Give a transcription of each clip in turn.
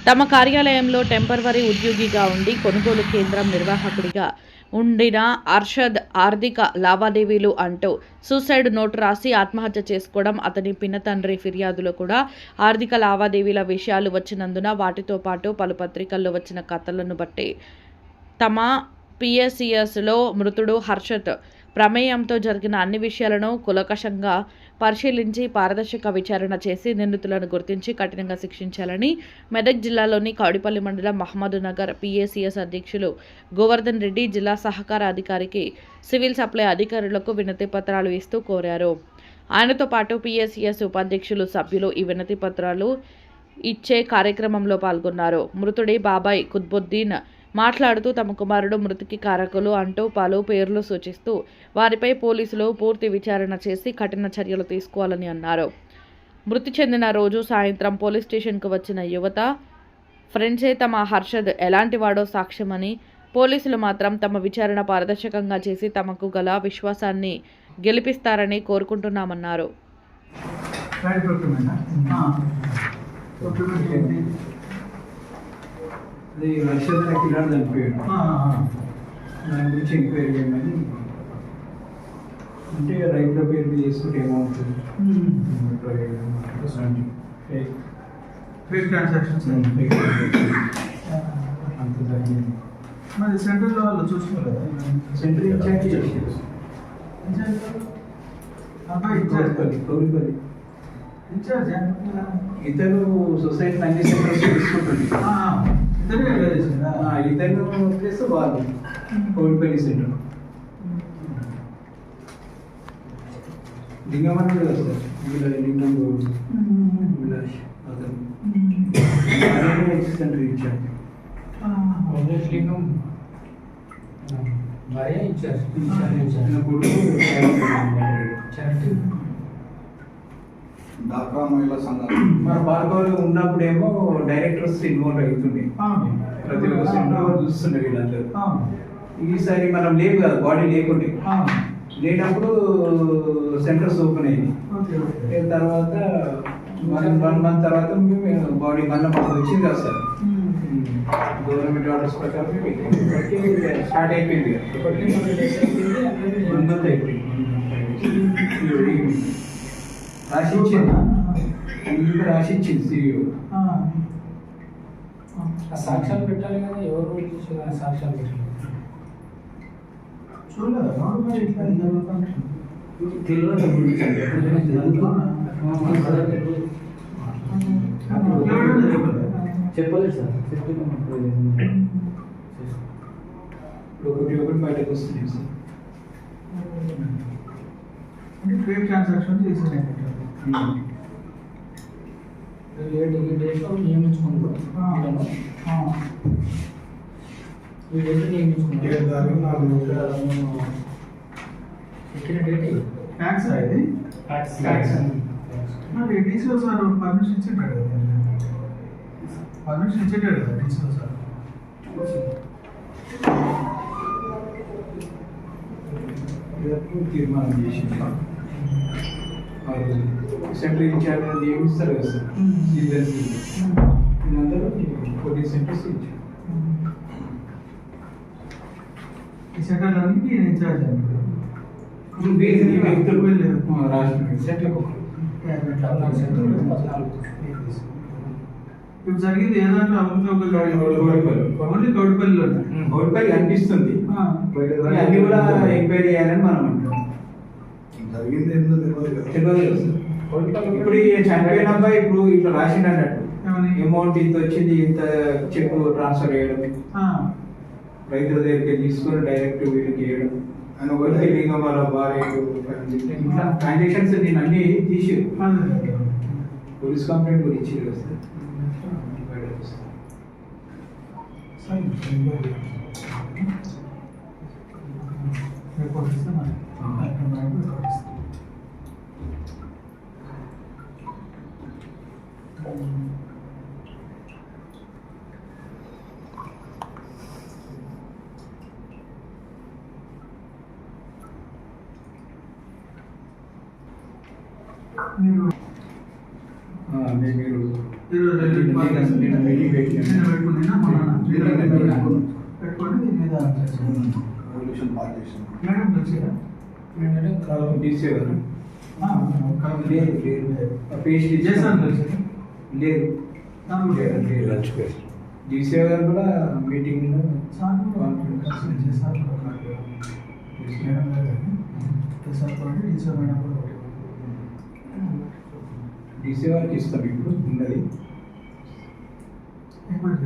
తమ కార్యాలయంలో టెంపరవరీ ఉద్యోగిగా ఉండి కొనుగోలు కేంద్రం నిర్వాహకుడిగా ఉండిన అర్షద్ ఆర్థిక లావాదేవీలు అంటూ సూసైడ్ నోటు రాసి ఆత్మహత్య చేసుకోవడం, అతని పినతండ్రి ఫిర్యాదులో కూడా ఆర్థిక లావాదేవీల విషయాలు వచ్చినందున వాటితో పాటు పలు పత్రికల్లో వచ్చిన కథలను బట్టి తమ పిఎస్సిఎస్లో మృతుడు హర్షత్ ప్రమేయంతో జరిగిన అన్ని విషయాలను కులకషంగా పరిశీలించి పారదర్శక విచారణ చేసి నిందితులను గుర్తించి కఠినంగా శిక్షించాలని మెదక్ జిల్లాలోని కౌడిపల్లి మండలం మహమ్మద్ నగర్ పిఎస్సిఎస్ అధ్యక్షులు గోవర్ధన్ రెడ్డి జిల్లా సహకార అధికారికి సివిల్ సప్లై అధికారులకు వినతి పత్రాలు ఇస్తూ కోరారు. ఆయనతో పాటు పిఎస్సిఎస్ ఉపాధ్యక్షులు సభ్యులు ఈ వినతి పత్రాలు ఇచ్చే కార్యక్రమంలో పాల్గొన్నారు. మృతుడి బాబాయ్ కుత్బుద్దీన్ మాట్లాడుతూ తమ కుమారుడు మృతికి కారకులు అంటూ పలు పేర్లు సూచిస్తూ వారిపై పోలీసులు పూర్తి విచారణ చేసి కఠిన చర్యలు తీసుకోవాలని అన్నారు. మృతి చెందిన రోజు సాయంత్రం పోలీస్ స్టేషన్కు వచ్చిన యువత ఫ్రెండ్సే తమ హర్షద్ ఎలాంటి వాడో సాక్ష్యమని, పోలీసులు మాత్రం తమ విచారణ పారదర్శకంగా చేసి తమకు గల విశ్వాసాన్ని గెలిపిస్తారని కోరుకుంటున్నామన్నారు. అది వర్షం పిల్లలు చనిపోయాడు. దాని గురించి ఎంక్వైరీ చేయమని అంటే రైతుల పేరు మీద చేసుకుంటే ఏమవుతుంది, ఫేక్ ట్రాన్సాక్షన్స్ అంత జరిగింది. మరి సెంట్రల్ వాళ్ళు చూసుకోలేదు. సెంట్రల్ ఇన్ఛార్జ్ చేసేది కౌరిపల్లి ఇన్ఛార్జ్ ఇతను సొసైటీ అన్ని సెంటర్స్ తీసుకుంటుంది. ఇతను ప్లస్ వాళ్ళు కౌరిపల్లి సెంటర్ లింగమని కదా సార్, లింగం విలాష్ అతను సెంటర్ ఇన్ఛార్జ్. లింగం డాక్రా మహిళా సంఘం మన భార్గవలో ఉన్నప్పుడేమో డైరెక్టర్స్ ఇన్వాల్వ్ అవుతుండే, ప్రతి ఒక్క సెంటర్ చూస్తుండే వీళ్ళందరూ. ఈసారి మనం లేవు కదా, బాడీ లేకుండే, లేనప్పుడు సెంటర్స్ ఓపెన్ అయింది. తర్వాత 1 month తర్వాత మేము బాడీ మళ్ళీ మాకు వచ్చింది కదా సార్, గవర్నమెంట్ ఆర్డర్స్ ప్రకారం స్టార్ట్ అయిపోయింది. 1 month అయిపోయింది. రాసిచ్చింది, ఇంకా రాసిచ్చింది సిఇఓ. సాక్ష్యాలు పెట్టాలి కదా, ఎవరు సాక్ష్యాలు పెట్టాలి చెప్పలేదు సార్. ఒకటి బయటకు వస్తుంది సార్. ఫేక్ ట్రాన్సాక్షన్ చేసిన ట్యాక్స్ ఇది మరి డీసీఓ సార్ పర్మిషన్ ఇచ్చేటాడు కదా, పర్మిషన్ ఇచ్చేటాడు కదా డీసీఓ సార్. తీర్మానం చేసి సెంటర్ ఇన్ఛార్జ్ అది ఏమి ఇస్తారు కదా సార్, వీళ్ళందరూ 40 సెంటర్స్ ఇచ్చారు. ఈ సెంటర్లన్నీ నేను ఇన్ఛార్జ్ వ్యక్తులు రాష్ట్రం సెంటర్ ఇప్పుడు జరిగింది ఏదంటే ఓన్లీ కౌడిపల్లి అనిపిస్తుంది. అన్ని కూడా ఎంక్వైరీ చేయాలని మనం అంటాం. జరిగింది ఏందో తెలియదు సార్. ఇప్పుడు చనిపోయిన అబ్బాయి ఇప్పుడు ఇట్లా రాసిండు అన్నట్టు, అమౌంట్ ఇంత వచ్చింది, ఇంత చెక్ ట్రాన్స్ఫర్ చేయడం, రైతుల దగ్గరికి తీసుకొని డైరెక్ట్ వీళ్ళకి చేయడం, ఆయన ఒకరికి లింగం వాళ్ళ భార్య ఇట్లా ట్రాన్సాక్షన్స్ నేను అన్ని తీసి పోలీస్ కంప్లైంట్ కూడా ఇచ్చి కదా సార్. మీరు నేను మీటింగ్ పెట్టాను. పెట్టుకొని దీని మీద రెవల్యూషన్ పాస్ చేసాను. మేడం వచ్చిరా డీసీ గారు లేదు లేదు పేస్ట్ చేశాను వచ్చిరా లేదు డీసీ గారు కూడా మీటింగ్ డీసీ గారికి ఇస్తాం ఇప్పుడు ఉన్నది. ఇది ఎంబడి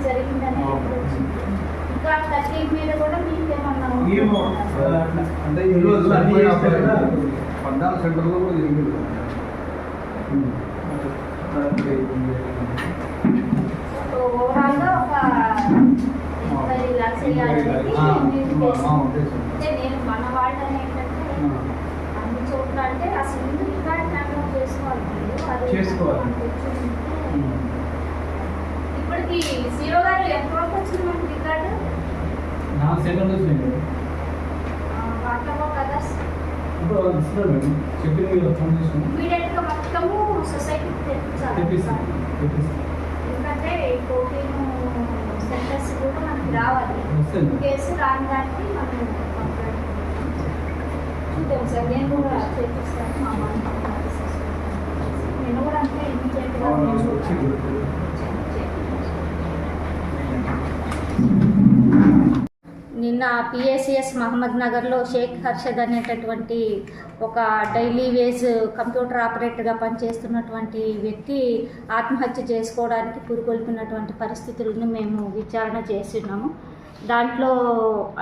జరిగిందని ఇంకా 30 మీద కూడా మీకేమన్నా ఏమో అంటే ఈ రోజు అన్ని చేస్తారు కదా. 14 సెంటర్లో కూడా జరిగింది. ఓవరాల్ గా ఒక 20 లక్షలు ఇవ్వాలనేది మీరు అంటే నేను మన వాళ్ళని ఏంటంటే అన్ని చోట్ల అంటే అసలు ముందు రికార్డ్ ట్రాక్ చేసుకోవాలి మీరు. అది చేసుకోవాలి. ఇప్పటికి జీరో గారు ఎంతవరకు వచ్చింది మనకి రికార్డు? 4 సెకండ్లు వచ్చినాయి. వాటిలో కదర్స్ ఇప్పుడు ఇస్తున్నారు మేడం. చెప్పింది మీరు ఫోన్ చేసాము. ఇమీడియట్ గా మొత్తము సొసైటీకి తెప్పించాలి. ఎందుకంటే 14 సెంటర్స్ కూడా మనకి రావాలి. వస్తుంది. కేసు రాని దానికి మనం చూద్దాం సార్. నేను కూడా చేపిస్తాను మా వాళ్ళు. నేను కూడా అంటే ఇమీడియట్ గా నిన్న పిఏసిఎస్ మహమ్మద్ నగర్లో షేక్ హర్షద్ అనేటటువంటి ఒక డైలీ వేజ్ కంప్యూటర్ ఆపరేటర్గా పనిచేస్తున్నటువంటి వ్యక్తి ఆత్మహత్య చేసుకోవడానికి పురుకొల్పినటువంటి పరిస్థితులను మేము విచారణ చేస్తున్నాము. దాంట్లో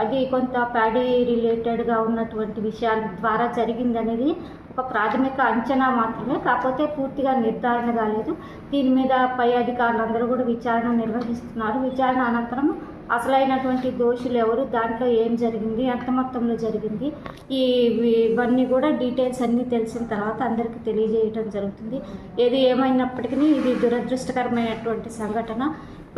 అది కొంత ప్యాడీ రిలేటెడ్గా ఉన్నటువంటి విషయాల ద్వారా జరిగిందనేది ఒక ప్రాథమిక అంచనా మాత్రమే, కాకపోతే పూర్తిగా నిర్ధారణ కాలేదు. దీని మీద పై అధికారులందరూ కూడా విచారణ నిర్వహిస్తున్నారు. విచారణ అనంతరం అసలైనటువంటి దోషులు ఎవరు, దాంట్లో ఏం జరిగింది, ఎంత మొత్తంలో జరిగింది, ఇవన్నీ కూడా డీటెయిల్స్ అన్నీ తెలిసిన తర్వాత అందరికీ తెలియజేయడం జరుగుతుంది. ఏది ఏమైనప్పటికీ ఇది దురదృష్టకరమైనటువంటి సంఘటన.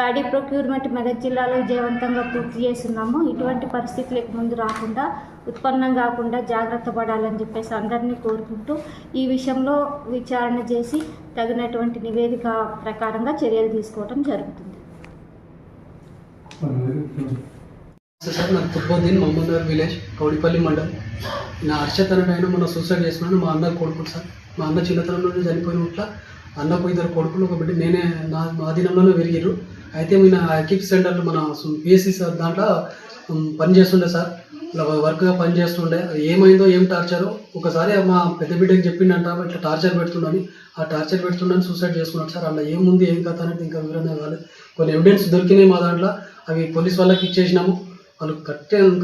ప్యాడీ ప్రొక్యూర్మెంట్ మెదక్ జిల్లాలో విజయవంతంగా పూర్తి చేస్తున్నాము. ఇటువంటి పరిస్థితులకు ముందు రాకుండా, ఉత్పన్నం కాకుండా జాగ్రత్త పడాలని చెప్పేసి అందరినీ కోరుకుంటూ ఈ విషయంలో విచారణ చేసి తగినటువంటి నివేదిక ప్రకారంగా చర్యలు తీసుకోవడం జరుగుతుంది. సార్ నాకు తుబ్బోద్దీన్ మహమ్మద్ నగర్ విలేజ్ కౌడిపల్లి మండలం. నా హర్షత్ అనే మన సూసైడ్ చేసుకున్నాను. మా అన్న కొడుకులు సార్. మా అన్న చిన్నతనం నుండి చనిపోయిన ఇట్లా అన్నకు 2 కొడుకులు, ఒక బిడ్డ. నేనే నా ఆధీనంలోనే పెరిగారు. అయితే మన ఎకిప్ సెంటర్లో మన పిఎస్సి సార్ దాంట్లో పని చేస్తుండే సార్. వర్క్గా పని చేస్తుండే. ఏమైందో ఏం టార్చరో ఒకసారి మా పెద్ద బిడ్డకి చెప్పిండంట, ఇట్లా టార్చర్ పెడుతుండని. ఆ టార్చర్ పెడుతుండని సూసైడ్ చేసుకున్నాడు సార్. అలా ఏముంది ఏం కథ అనేది ఇంకా వివరంగా కాలేదు. కొన్ని ఎవిడెన్స్ దొరికినాయి మా దాంట్లో. అవి పోలీస్ వాళ్ళకి ఇచ్చేసినాము. వాళ్ళు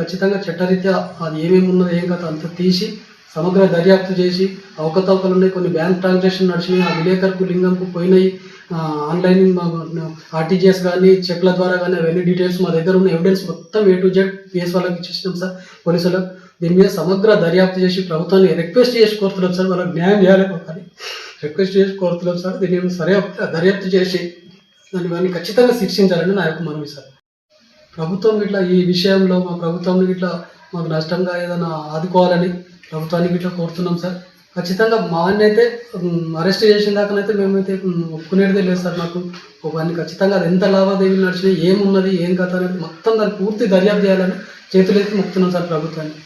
ఖచ్చితంగా చట్టరీత్యా అది ఏమేమి ఉన్నది ఏం కథ అంతా తీసి సమగ్ర దర్యాప్తు చేసి అవకతవకలు ఉన్నాయి. కొన్ని బ్యాంక్ ట్రాన్సాక్షన్ నడిచినాయి. ఆ విలేకరుకు లింగంకు పోయినాయి. ఆన్లైన్ ఆర్టీజీఎస్ కానీ చెక్ల ద్వారా కానీ అవన్నీ డీటెయిల్స్ మా దగ్గర ఉన్న ఎవిడెన్స్ మొత్తం A to Z పిఎస్ వాళ్ళకి ఇచ్చేసినాం సార్, పోలీసులకు. దీని మీద సమగ్ర దర్యాప్తు చేసి ప్రభుత్వాన్ని రిక్వెస్ట్ చేసి కోరుతున్నాం సార్. వాళ్ళకి న్యాయం చేయాలి కానీ రిక్వెస్ట్ చేసి కోరుతున్నాం సార్. దీన్ని సరే దర్యాప్తు చేసి దాన్ని ఖచ్చితంగా శిక్షించాలని నా యొక్క మనవి సార్. ప్రభుత్వం ఇట్లా ఈ విషయంలో మా ప్రభుత్వం ఇట్లా మాకు నష్టంగా ఏదైనా ఆదుకోవాలని ప్రభుత్వానికి ఇట్లా కోరుతున్నాం సార్. ఖచ్చితంగా మా అన్న అయితే అరెస్ట్ చేసిన దాకానైతే మేమైతే ఒప్పుకునేదే లేదు సార్. నాకు వాడిని ఖచ్చితంగా అది ఎంత లావాదేవీలు నడిచినాయి, ఏమున్నది ఏం కథ అనేది మొత్తం దాన్ని పూర్తి దర్యాప్తు చేయాలని చేతులెత్తి మొక్కుతున్నాం సార్ ప్రభుత్వాన్ని.